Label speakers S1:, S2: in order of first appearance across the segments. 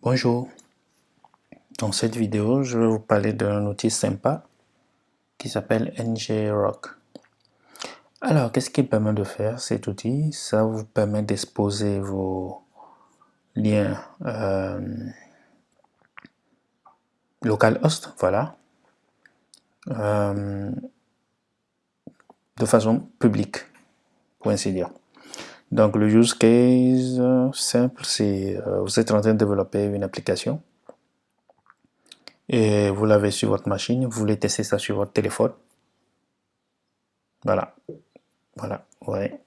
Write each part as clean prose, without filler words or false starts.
S1: Bonjour, dans cette vidéo je vais vous parler d'un outil sympa qui s'appelle ngrok. Alors qu'est-ce qu'il permet de faire cet outil? Ça vous permet d'exposer vos liens localhost, voilà, de façon publique, pour ainsi dire. Donc le use case simple, c'est vous êtes en train de développer une application et vous l'avez sur votre machine, vous voulez tester ça sur votre téléphone. Voilà, ouais.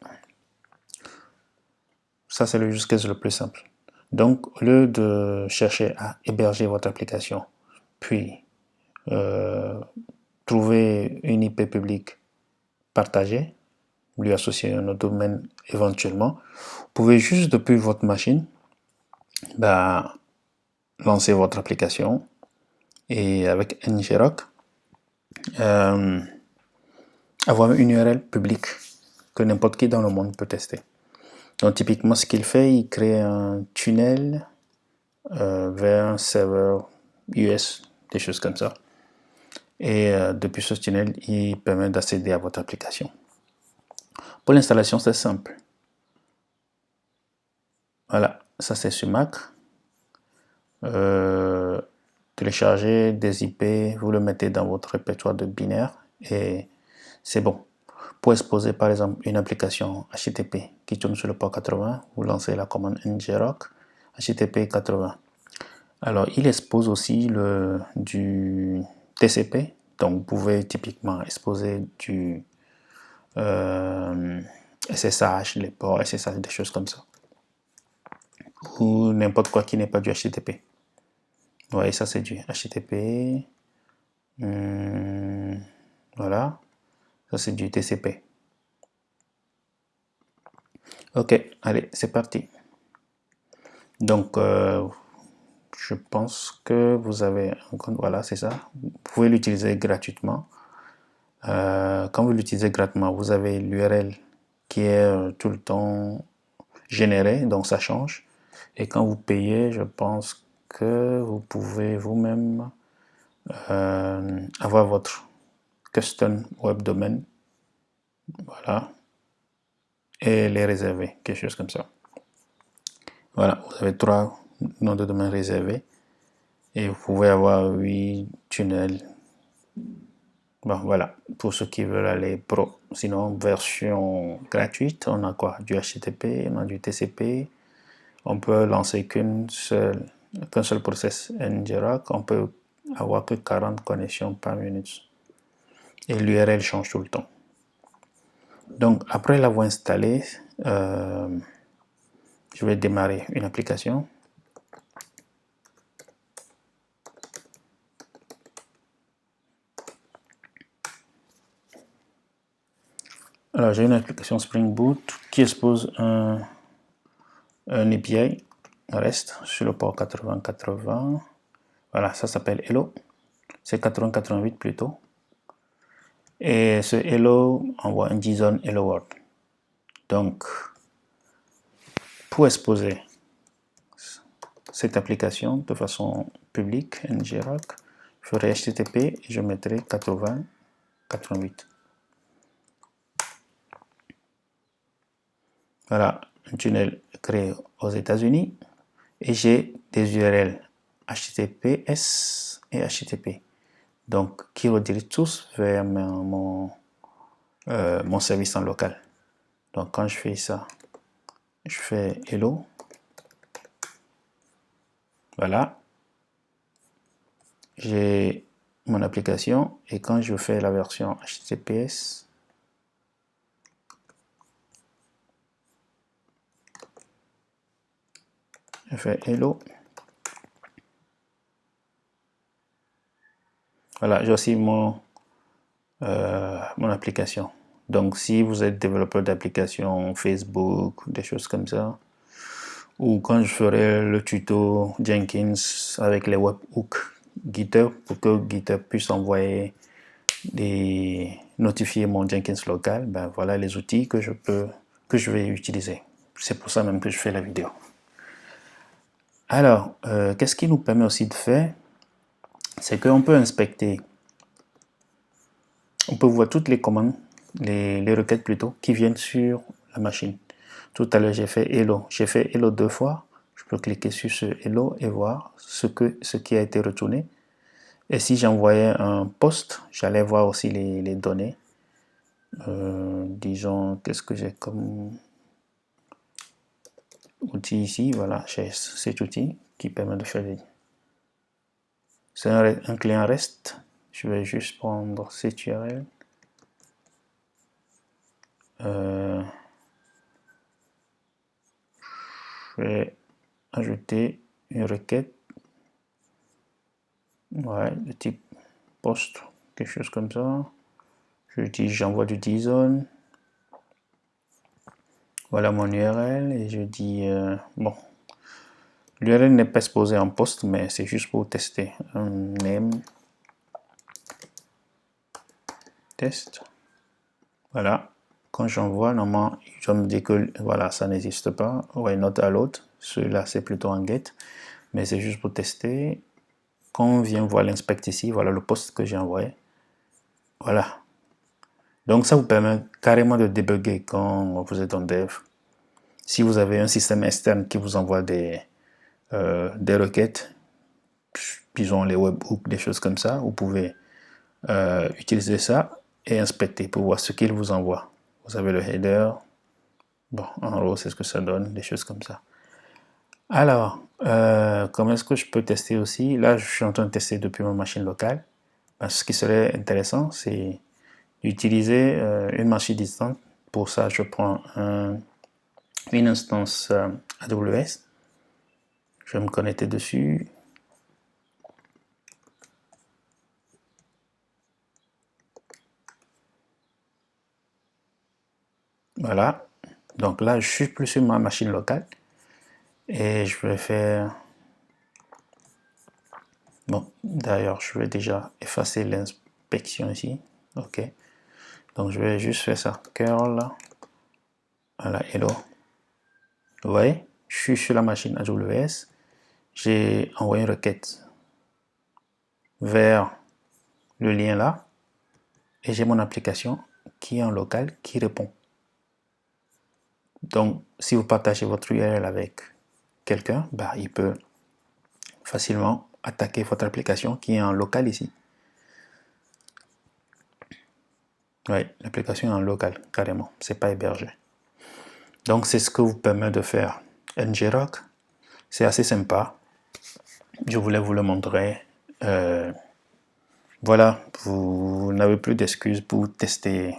S1: Ça, c'est le use case le plus simple. Donc, au lieu de chercher à héberger votre application, puis trouver une IP publique partagée, lui associer un autre domaine éventuellement, vous pouvez juste depuis votre machine lancer votre application et avec ngrok avoir une URL publique que n'importe qui dans le monde peut tester. Donc typiquement ce qu'il fait, il crée un tunnel vers un serveur US, des choses comme ça. Et depuis ce tunnel, il permet d'accéder à votre application. Pour l'installation, c'est simple. Voilà, ça c'est sur Mac. Téléchargez des IP, vous le mettez dans votre répertoire de binaire et c'est bon. Pour exposer par exemple une application HTTP qui tourne sur le port 80, vous lancez la commande ngrok HTTP 80. Alors il expose aussi du TCP, donc vous pouvez typiquement exposer du SSH, les ports SSH, des choses comme ça, ou n'importe quoi qui n'est pas du HTTP. Vous voyez, ça c'est du HTTP, voilà, ça c'est du TCP. Ok, allez, c'est parti. Donc je pense que vous avez un compte, voilà, c'est ça. Vous pouvez l'utiliser gratuitement. Quand vous l'utilisez gratuitement, vous avez l'URL qui est tout le temps générée, donc ça change. Et quand vous payez, je pense que vous pouvez vous-même avoir votre custom web domain, voilà, et les réserver, quelque chose comme ça. Voilà, vous avez 3 noms de domaine réservés et vous pouvez avoir 8 tunnels. Bon, voilà, pour ceux qui veulent aller pro. Sinon, version gratuite, on a quoi? Du HTTP, on a du TCP. On peut lancer qu'un seul process ngrok. On peut avoir que 40 connexions par minute. Et l'URL change tout le temps. Donc, après l'avoir installé, je vais démarrer une application. Alors, j'ai une application Spring Boot qui expose un API REST sur le port 8080. Voilà, ça s'appelle Hello. C'est 8088 plutôt. Et ce Hello envoie un JSON Hello World. Donc, pour exposer cette application de façon publique, ngrok, je ferai HTTP et je mettrai 8088. Voilà, un tunnel créé aux États-Unis et j'ai des URL HTTPS et HTTP. Donc, qui redirigent tous vers mon service en local. Donc, quand je fais ça, je fais hello. Voilà. J'ai mon application et quand je fais la version HTTPS, je fais hello. Voilà, j'ai aussi mon application. Donc, si vous êtes développeur d'application Facebook, des choses comme ça, ou quand je ferai le tuto Jenkins avec les webhooks GitHub pour que GitHub puisse envoyer notifier mon Jenkins local, ben voilà les outils que je vais utiliser. C'est pour ça même que je fais la vidéo. Alors, qu'est-ce qui nous permet aussi de faire? C'est qu'on peut inspecter, on peut voir toutes les commandes, les requêtes plutôt, qui viennent sur la machine. Tout à l'heure, j'ai fait hello 2 fois. Je peux cliquer sur ce hello et voir ce qui a été retourné. Et si j'envoyais un post, j'allais voir aussi les données. Disons, qu'est-ce que j'ai comme outil ici? Voilà, j'ai cet outil qui permet de faire des... C'est un client REST. Je vais juste prendre cette URL. Je vais ajouter une requête, ouais, de type post, quelque chose comme ça. J'envoie du JSON. Voilà mon URL et je dis bon, l'URL n'est pas exposé en post, mais c'est juste pour tester. Name test. Voilà. Quand j'envoie, normalement, je me dis que voilà, ça n'existe pas. Ouais, not allowed. Celui-là, c'est plutôt en get, mais c'est juste pour tester. Quand on vient voir l'inspect ici, voilà le post que j'ai envoyé. Voilà. Donc ça vous permet carrément de débugger quand vous êtes en dev. Si vous avez un système externe qui vous envoie des requêtes, disons les webhooks, des choses comme ça, vous pouvez utiliser ça et inspecter pour voir ce qu'il vous envoie. Vous avez le header, bon, en gros c'est ce que ça donne, des choses comme ça. Alors, comment est-ce que je peux tester aussi? Là, je suis en train de tester depuis ma machine locale. Ce qui serait intéressant, c'est d'utiliser une machine distante. Pour ça, je prends une instance AWS. Je vais me connecter dessus. Voilà. Donc là, je suis plus sur ma machine locale. Et je vais faire... Bon, d'ailleurs, je vais déjà effacer l'inspection ici. OK. Donc, je vais juste faire ça. Curl. Voilà, hello. Vous voyez, je suis sur la machine AWS. J'ai envoyé une requête vers le lien là. Et j'ai mon application qui est en local qui répond. Donc, si vous partagez votre URL avec quelqu'un, bah, il peut facilement attaquer votre application qui est en local ici. Oui, l'application est en local, carrément. C'est pas hébergé. Donc, c'est ce que vous permet de faire ngrok. C'est assez sympa. Je voulais vous le montrer. Voilà, vous n'avez plus d'excuses pour tester,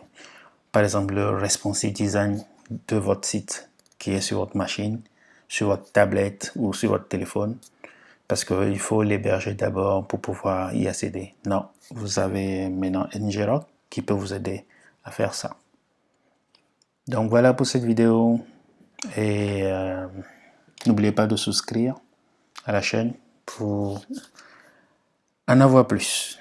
S1: par exemple, le responsive design de votre site qui est sur votre machine, sur votre tablette ou sur votre téléphone, parce qu'il faut l'héberger d'abord pour pouvoir y accéder. Non, vous avez maintenant ngrok qui peut vous aider à faire ça. Donc voilà pour cette vidéo et n'oubliez pas de souscrire à la chaîne pour en avoir plus.